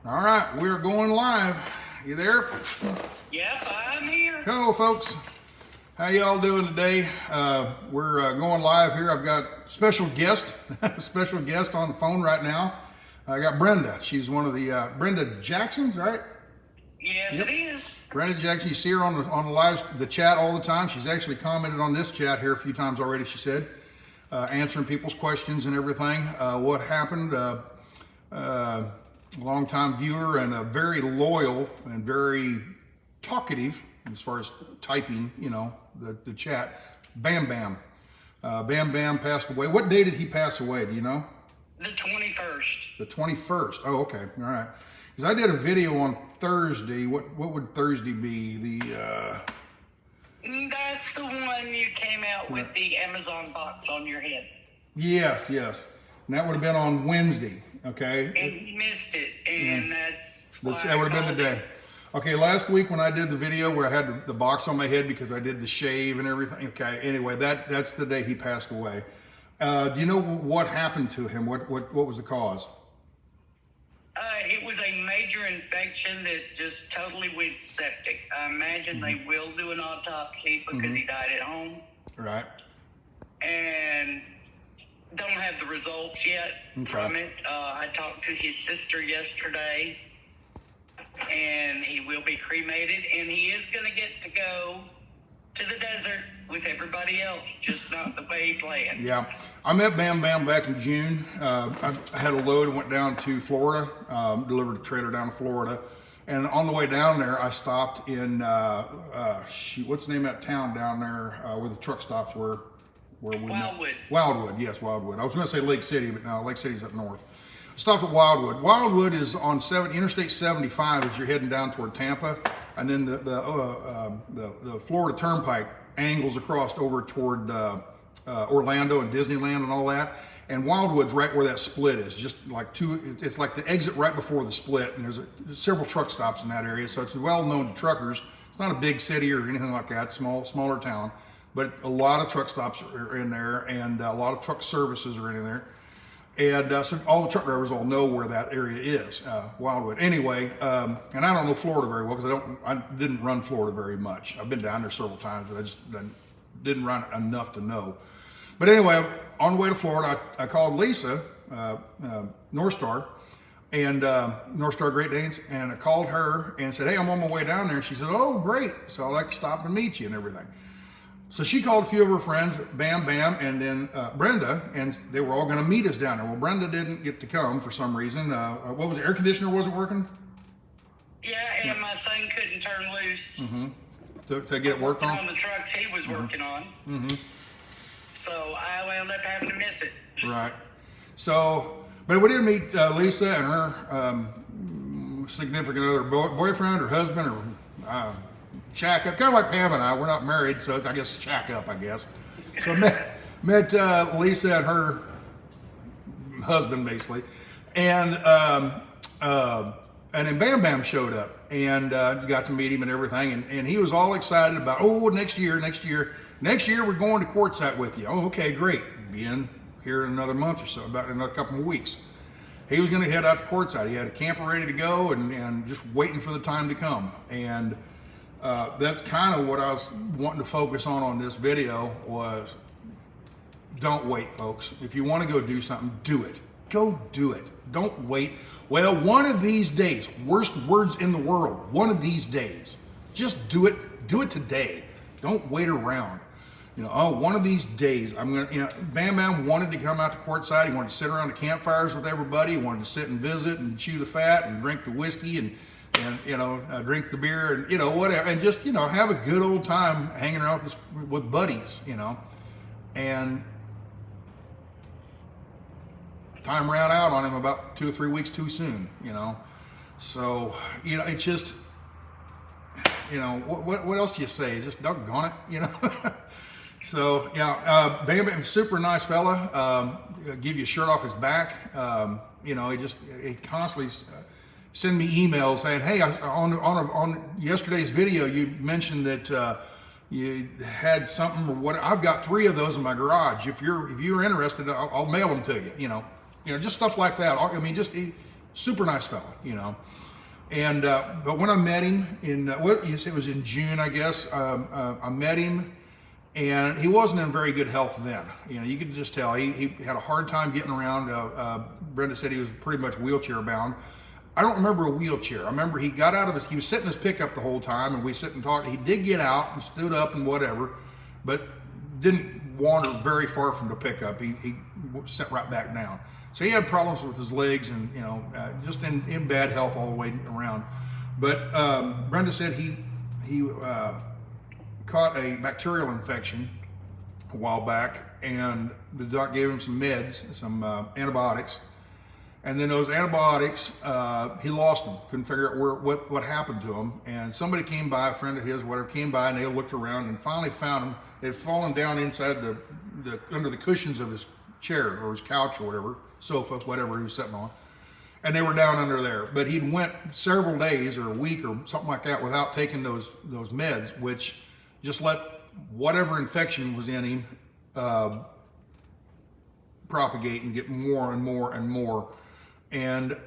All right, we're going live. You there? Yep, I'm here. Hello, folks. How y'all doing today? We're going live here. I've got special guest, special guest on the phone right now. I got Brenda. She's one of the Brenda Jacksons, right? Yes, Yep. it is. Brenda Jackson. You see her on the live, the chat all the time. She's actually commented on this chat here a few times already. She said, answering people's questions and everything. What happened? Long-time viewer and a very loyal and very talkative as far as typing, you know, the chat. Bam Bam. Bam Bam passed away. What day did he pass away? Do you know? The 21st. The 21st. Oh, okay. All right. Because I did a video on Thursday. What would Thursday be? That's the one you came out with the Amazon box on your head. Yes, yes. And that would have been on Wednesday. Okay. And you missed it, and That would have been the day. Okay, last week when I did the video where I had the box on my head because I did the shave and everything. Okay, anyway, that's the day he passed away. Do you know what happened to him? What was the cause? It was a major infection that just totally went septic. I imagine they will do an autopsy because he died at home. Right. And don't have the results yet from it. I talked to his sister yesterday, and he will be cremated, and he is going to get to go to the desert with everybody else, just not the way he planned. Yeah, I met Bam Bam back in June. I had a load and went down to Florida, delivered a trailer down to Florida, and on the way down there, I stopped in, what's the name of that town down there where the truck stops were? Wildwood. Wildwood, yes, Wildwood. I was going to say Lake City, but no, Lake City's up north. Stopped at Wildwood. Wildwood is on Interstate 75 as you're heading down toward Tampa, and then the Florida Turnpike angles across over toward Orlando and Disneyland and all that. And Wildwood's right where that split is, just like it's like the exit right before the split, and there's several truck stops in that area, so it's well known to truckers. It's not a big city or anything like that, smaller town. But a lot of truck stops are in there, and a lot of truck services are in there. And so all the truck drivers all know where that area is, Wildwood. Anyway, and I don't know Florida very well because I didn't run Florida very much. I've been down there several times, but I just didn't run enough to know. But anyway, on the way to Florida, I called Lisa, North Star, and North Star Great Danes, and I called her and said, hey, I'm on my way down there. And she said, oh, great. So I'd like to stop and meet you and everything. So she called a few of her friends, Bam Bam, and then Brenda, and they were all going to meet us down there. Well, Brenda didn't get to come for some reason. What was the air conditioner wasn't working? Yeah, and my son couldn't turn loose. To get it worked on? On the trucks he was working on. So I wound up having to miss it. Right. So, but we did meet Lisa and her significant other, boyfriend or husband or shack up, kind of like Pam and I. We're not married, so it's, I guess, shack up, I guess. So I met Lisa and her husband, basically. And then Bam Bam showed up, and got to meet him and everything. And he was all excited about, oh, next year we're going to Quartzsite with you. Oh, okay, great. Be in here in another month or so, about another couple of weeks. He was going to head out to Quartzsite. He had a camper ready to go and just waiting for the time to come. And that's kind of what I was wanting to focus on this video was don't wait, folks. If you want to go do something, do it. Go do it. Don't wait. Well, one of these days, worst words in the world, one of these days, just do it. Do it today. Don't wait around. You know, oh, one of these days, I'm going to, you know, Bam Bam wanted to come out to Quartzsite. He wanted to sit around the campfires with everybody. He wanted to sit and visit and chew the fat and drink the whiskey and you know, drink the beer and, you know, whatever, and just, you know, have a good old time hanging around with buddies, you know. And time ran out on him about 2 or 3 weeks too soon, you know. So, you know, it's just, you know, what else do you say? Just doggone it, you know. So, yeah, Bam Bam, super nice fella. Give you a shirt off his back. You know, he constantly send me emails saying, hey, on yesterday's video, you mentioned that you had something or what. I've got 3 of those in my garage. If you're interested, I'll mail them to you. You know, just stuff like that. I mean, just super nice fella, you know. And but when I met him in what you said, it was in June, I guess. I met him, and he wasn't in very good health then. You know, you could just tell he had a hard time getting around. Brenda said he was pretty much wheelchair bound. I don't remember a wheelchair. I remember he got out of his, he was sitting in his pickup the whole time, and we sit and talk. He did get out and stood up and whatever, but didn't wander very far from the pickup. He sat right back down. So he had problems with his legs, and you know, just in bad health all the way around. But Brenda said he caught a bacterial infection a while back, and the doc gave him some meds, some antibiotics. And then those antibiotics, he lost them. Couldn't figure out what happened to him. And somebody came by, a friend of his, whatever, came by, and they looked around and finally found him. They'd fallen down inside under the cushions of his chair or his couch or whatever, sofa, whatever he was sitting on. And they were down under there. But he'd went several days or a week or something like that without taking those meds, which just let whatever infection was in him propagate and get more and more and more. And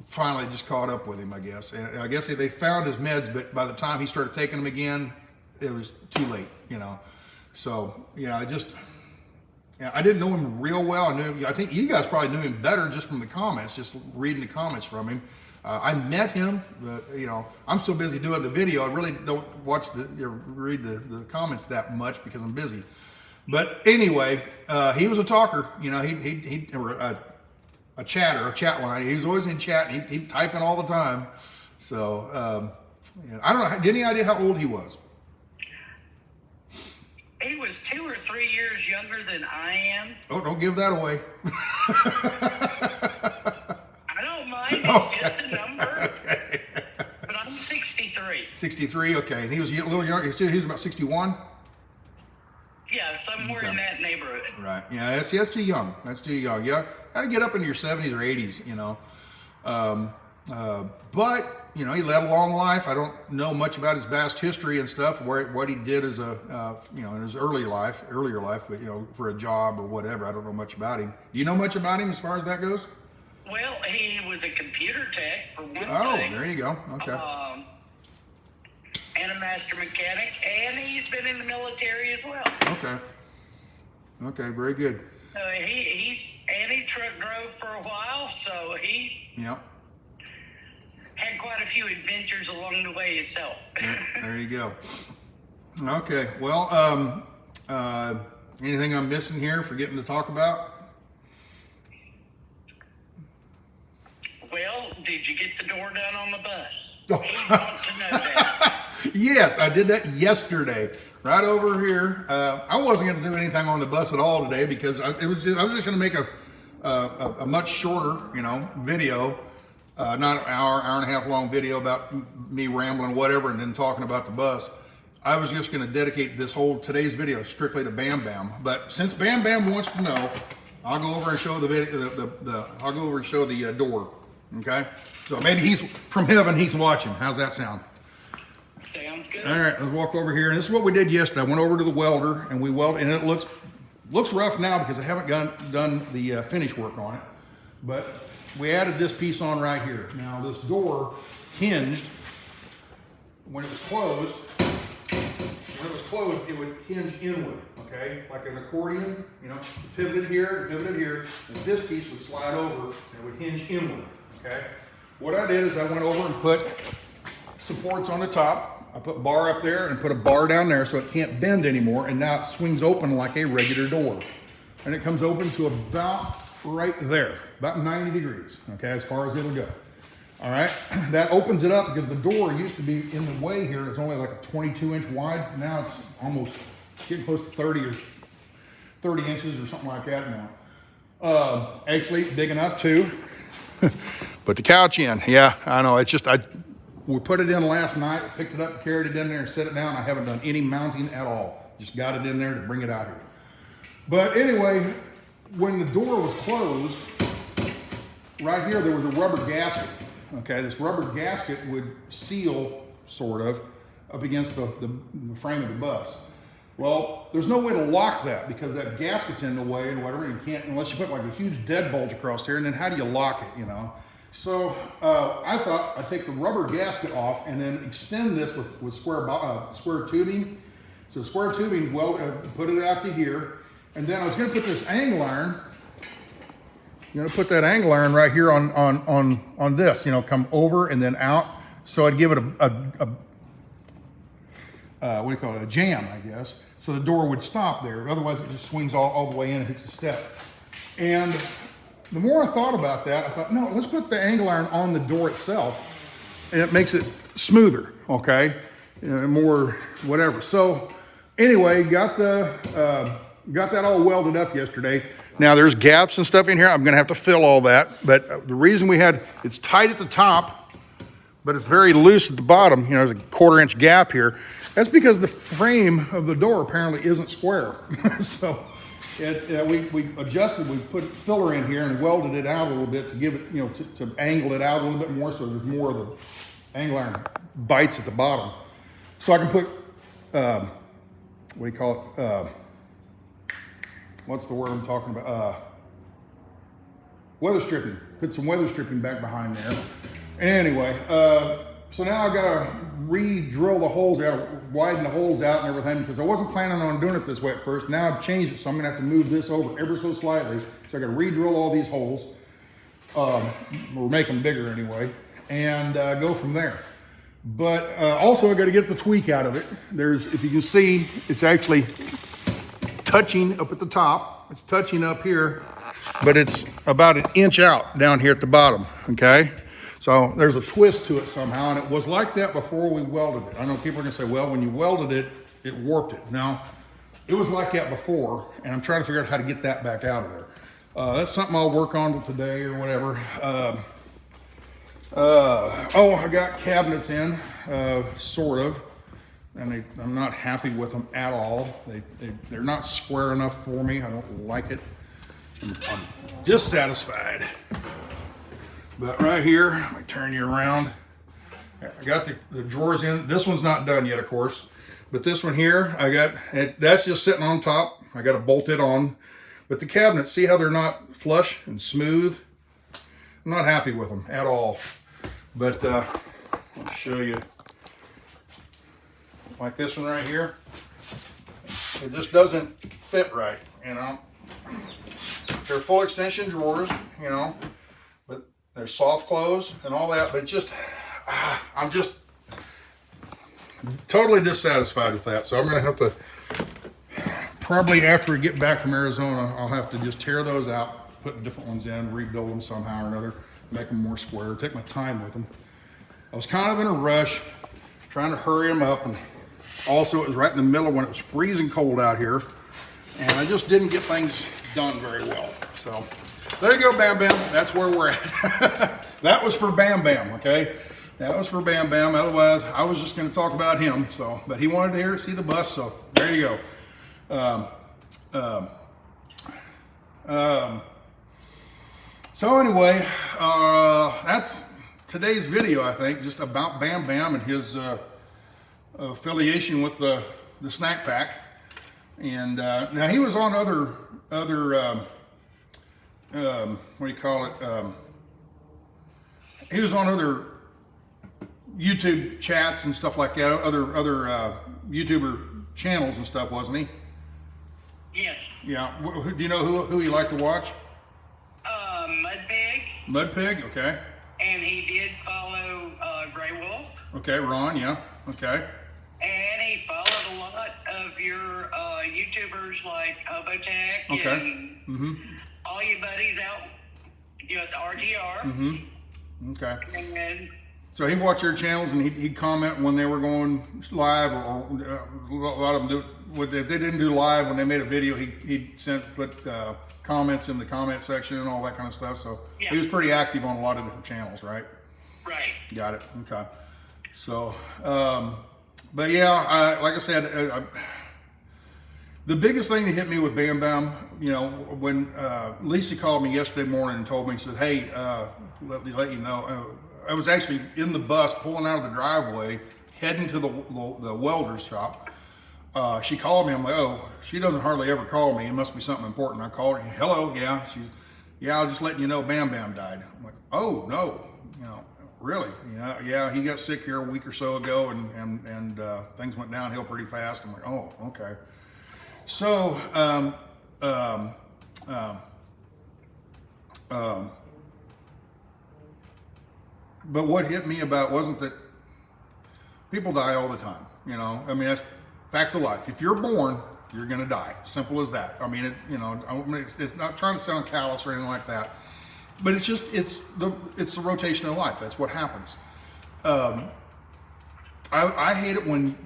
finally just caught up with him, I guess. And I guess they found his meds, but by the time he started taking them again, it was too late, you know. So, yeah, I didn't know him real well. I think you guys probably knew him better just from the comments, just reading the comments from him. I met him, but, you know, I'm so busy doing the video, I really don't read the comments that much because I'm busy. But anyway, he was a talker, you know. A chat line. He was always in chat, and he'd typing all the time. So I don't know. Did any idea how old he was? He was 2 or 3 years younger than I am. Oh, don't give that away. I don't mind. It's just a number. Okay. But I'm 63. 63. Okay, and he was a little younger. He was about 61. Yeah, somewhere in that neighborhood. Right. Yeah, that's too young. That's too young. Yeah, got to get up into your 70s or 80s, you know. But, you know, he led a long life. I don't know much about his past history and stuff, what he did as you know, in his earlier life, but, you know, for a job or whatever. I don't know much about him. Do you know much about him as far as that goes? Well, he was a computer tech, for one thing. Oh, there you go. Okay. And a master mechanic, and he's been in the military as well. Okay. Okay, very good. He truck drove for a while, so he had quite a few adventures along the way himself. There you go. Okay, well, anything I'm missing here, forgetting to talk about? Well, did you get the door done on the bus? We want to know that. Yes, I did that yesterday, right over here. I wasn't going to do anything on the bus at all today because I was just going to make a much shorter, you know, video, not an hour and a half long video about me rambling, whatever, and then talking about the bus. I was just going to dedicate today's video strictly to Bam Bam. But since Bam Bam wants to know, I'll go over and show the door. Okay, so maybe he's from heaven. He's watching. How's that sound? Sounds good. All right, let's walk over here. And this is what we did yesterday. I went over to the welder and we welded, and it looks rough now because I haven't done the finish work on it. But we added this piece on right here. Now this door hinged when it was closed. It would hinge inward, okay, like an accordion. You know, pivoted here, and this piece would slide over and it would hinge inward. Okay. What I did is I went over and put supports on the top. I put bar up there and put a bar down there so it can't bend anymore, and now it swings open like a regular door. And it comes open to about right there, about 90 degrees, okay, as far as it'll go. All right, that opens it up because the door used to be in the way here. It's only like a 22-inch wide. Now it's almost getting close to 30 inches or something like that now. Actually, big enough too. Put the couch in. Yeah, I know. It's just, we put it in last night, picked it up, carried it in there, and set it down. I haven't done any mounting at all. Just got it in there to bring it out here. But anyway, when the door was closed, right here there was a rubber gasket. Okay, this rubber gasket would seal, sort of, up against the frame of the bus. Well, there's no way to lock that because that gasket's in the way and whatever. You can't, unless you put like a huge deadbolt across here, and then how do you lock it, you know? So I thought I'd take the rubber gasket off and then extend this with square tubing. So square tubing, put it out to here. And then I was gonna put this angle iron, I'm gonna put that angle iron right here on this, you know, come over and then out. So I'd give it what do you call it, a jam, I guess. So the door would stop there. Otherwise it just swings all the way in and hits the step. And the more I thought about that, I thought, no, let's put the angle iron on the door itself and it makes it smoother, okay? More whatever. So anyway, got that all welded up yesterday. Now there's gaps and stuff in here. I'm gonna have to fill all that. But the reason it's tight at the top, but it's very loose at the bottom, you know, there's a 1/4 inch gap here. That's because the frame of the door apparently isn't square. So we adjusted, we put filler in here and welded it out a little bit to give it, you know, to angle it out a little bit more so there's more of the angle iron bites at the bottom. So I can put, what do you call it? What's the word I'm talking about? Weather stripping. Put some weather stripping back behind there. Anyway, so now I gotta re-drill the holes out, widen the holes out and everything because I wasn't planning on doing it this way at first. Now I've changed it, so I'm gonna have to move this over ever so slightly. So I gotta re-drill all these holes, or make them bigger anyway, and go from there. But also I gotta get the tweak out of it. If you can see, it's actually touching up at the top. It's touching up here, but it's about 1 inch out down here at the bottom, okay? So there's a twist to it somehow, and it was like that before we welded it. I know people are gonna say, well, when you welded it, it warped it. Now, it was like that before, and I'm trying to figure out how to get that back out of there. That's something I'll work on today or whatever. Oh, I got cabinets in, sort of, and I'm not happy with them at all. They're not square enough for me. I don't like it. I'm dissatisfied. But right here, let me turn you around. I got the drawers in. This one's not done yet, of course. But this one here, that's just sitting on top. I got to bolt it on. But the cabinets, see how they're not flush and smooth? I'm not happy with them at all. But I'll show you. Like this one right here. It just doesn't fit right, you know. They're full extension drawers, you know. There's soft close and all that, but I'm just totally dissatisfied with that. So I'm gonna have to, probably after we get back from Arizona, I'll have to just tear those out, put different ones in, rebuild them somehow or another, make them more square, take my time with them. I was kind of in a rush, trying to hurry them up, and also it was right in the middle when it was freezing cold out here, and I just didn't get things done very well. So there you go, Bam Bam. That's where we're at. That was for Bam Bam, okay? That was for Bam Bam. Otherwise, I was just going to talk about him. So, but he wanted to see the bus, so there you go. So anyway, that's today's video, I think, just about Bam Bam and his affiliation with the snack pack. And now he was on other what do you call it? He was on other YouTube chats and stuff like that, other YouTuber channels and stuff, wasn't he? Yes. Yeah. Do you know who he liked to watch? Mudpig. Mudpig, okay. And he did follow Grey Wolf. Okay, Ron, yeah, okay. And he followed a lot of your YouTubers like Hobotech Okay. and all your buddies out, you know, at the RTR. Okay. And So he watched your channels and he'd comment when they were going live, or a lot of them do. If they didn't do live when they made a video, he'd put comments in the comment section and all that kind of stuff. So he was pretty active on a lot of different channels, right? Right. Got it. Okay. So, but yeah, like I said, the biggest thing that hit me with Bam Bam, you know, when Lisa called me yesterday morning and told me, she said, hey, let you know, I was actually in the bus pulling out of the driveway, heading to the welder's shop. She called me. I'm like, oh, she doesn't hardly ever call me. It must be something important. I called her. Hello, yeah. Yeah, I was just letting you know Bam Bam died. I'm like, oh no, really? Yeah, he got sick here a week or so ago, and things went downhill pretty fast. I'm like, oh, okay. So, but what hit me about wasn't that people die all the time. I mean, that's fact of life. If you're born, you're going to die. Simple as that. I mean, it's not trying to sound callous or anything like that, but it's the rotation of life. That's what happens. I hate it when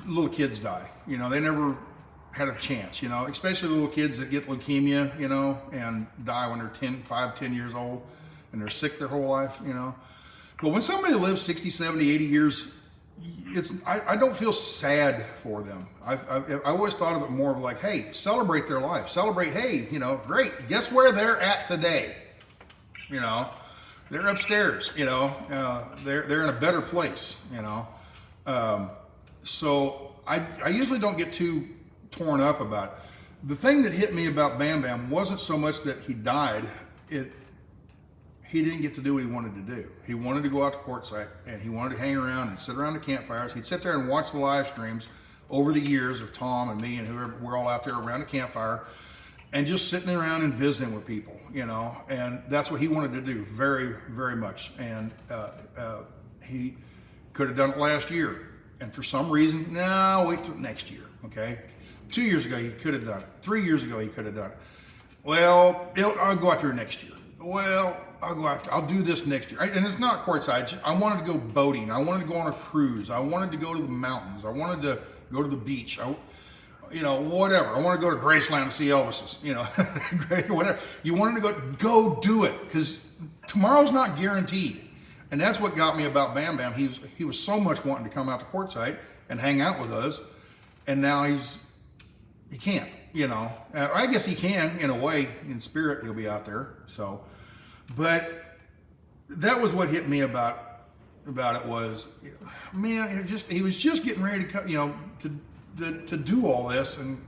little kids die. They never had a chance, especially the little kids that get leukemia, and die when they're 5, 10 years old and they're sick their whole life, But when somebody lives 60, 70, 80 years, I don't feel sad for them. I always thought of it more of like, hey, celebrate their life. Celebrate, hey, great. Guess where they're at today? They're upstairs, they're in a better place, So I usually don't get too torn up about it. The thing that hit me about Bam Bam wasn't so much that he died. He didn't get to do what he wanted to do. He wanted to go out to quartzsite, and he wanted to hang around and sit around the campfires. He'd sit there and watch the live streams over the years of Tom and me and whoever. We're all out there around the campfire and just sitting around and visiting with people, and that's what he wanted to do very, very much. And he could have done it last year. And for some reason, no, wait till next year, okay? 2 years ago, he could have done it. 3 years ago, he could have done it. Well, I'll go out there next year. Well, I'll go out. I'll do this next year. And it's not quartzsite. I wanted to go boating. I wanted to go on a cruise. I wanted to go to the mountains. I wanted to go to the beach. Whatever. I want to go to Graceland to see Elvis's. Whatever. You wanted to go do it, because tomorrow's not guaranteed. And that's what got me about Bam Bam. He was so much wanting to come out to quartzsite and hang out with us, and now he can't. I guess he can in a way. In spirit, he'll be out there. So. But that was what hit me about it was, man, he was just getting ready to to do all this, and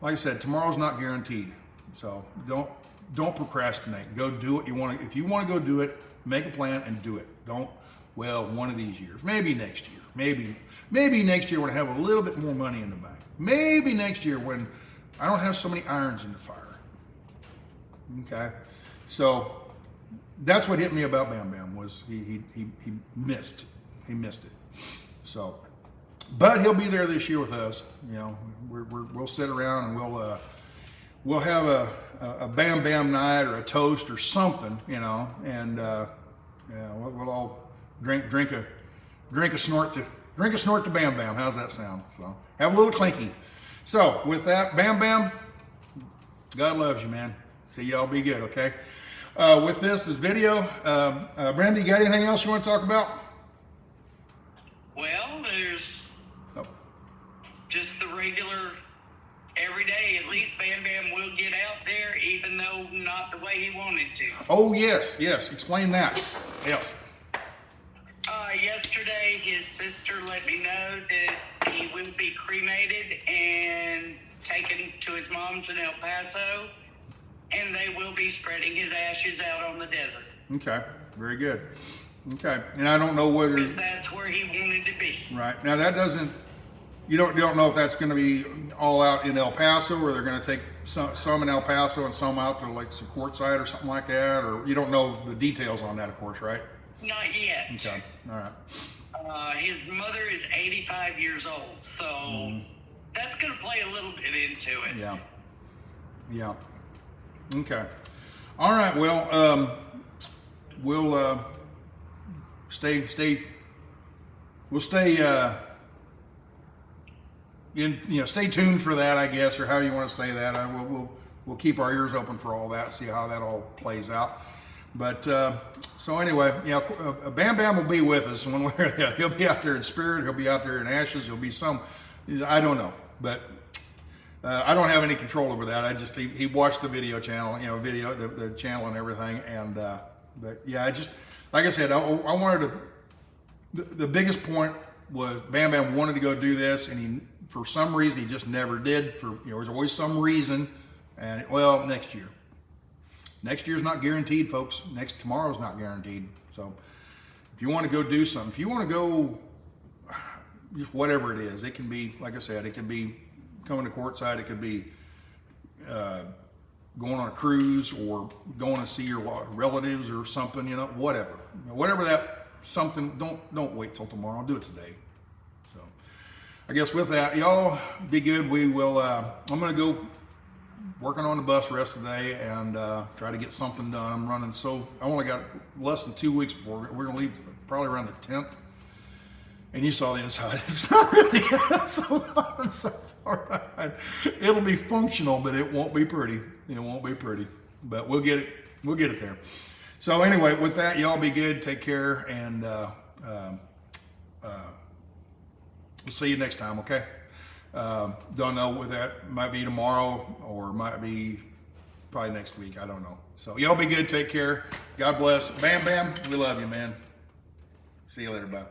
like I said, tomorrow's not guaranteed. So don't procrastinate. Go do what you want to. If you want to go do it, make a plan and do it. Don't, one of these years, maybe next year, maybe next year when I have a little bit more money in the bank. Maybe next year when I don't have so many irons in the fire. Okay, so that's what hit me about Bam Bam was he missed it. So, but he'll be there this year with us. We'll sit around and we'll have a Bam Bam night or a toast or something, and we'll all drink a snort to Bam Bam. How's that sound? So have a little clinky. So with that, Bam Bam, God loves you, man. See y'all be good, okay? With this video, Brenda, you got anything else you want to talk about? Well, there's just the regular, every day, at least Bam Bam will get out there, even though not the way he wanted to. Oh, yes. Explain that. Yes. Yesterday, his sister let me know that he will be cremated and taken to his mom's in El Paso. And they will be spreading his ashes out on the desert. Okay, very good. Okay, and I don't know whether that's where he wanted to be. Right now, that doesn't. You don't know if that's going to be all out in El Paso, or they're going to take some in El Paso and some out to like some quartzsite or something like that, or you don't know the details on that, of course, right? Not yet. Okay, all right. His mother is 85 years old, so that's going to play a little bit into it. Yeah. Okay. All right. Well, we'll stay stay tuned for that, I guess, or how you want to say that. We'll keep our ears open for all that, see how that all plays out. But so anyway, Bam Bam will be with us one way or the other. He'll be out there in spirit. He'll be out there in ashes. He'll be I don't know, but. I don't have any control over that. He watched the video channel, the channel and everything. And, but yeah, like I said, I wanted to, the biggest point was Bam Bam wanted to go do this, and he, for some reason, he just never did. There's always some reason, and well, next year. Next year's not guaranteed, folks. Tomorrow's not guaranteed. So if you want to go do something, if you want to go, just whatever it is, it can be, like I said, it can be coming to courtside, it could be going on a cruise or going to see your relatives or something, whatever. Whatever that something, don't wait till tomorrow, do it today. So I guess with that, y'all be good. We will, I'm going to go working on the bus the rest of the day and try to get something done. I'm running, so I only got less than 2 weeks before we're gonna leave, probably around the 10th. And you saw the inside. It's not really so far behind. It'll be functional, but it won't be pretty. It won't be pretty, but we'll get it there. So anyway, with that, y'all be good, take care, and we'll see you next time, okay? Don't know whether that might be tomorrow or might be probably next week. I don't know. So y'all be good. Take care. God bless. Bam Bam. We love you, man. See you later. Bye.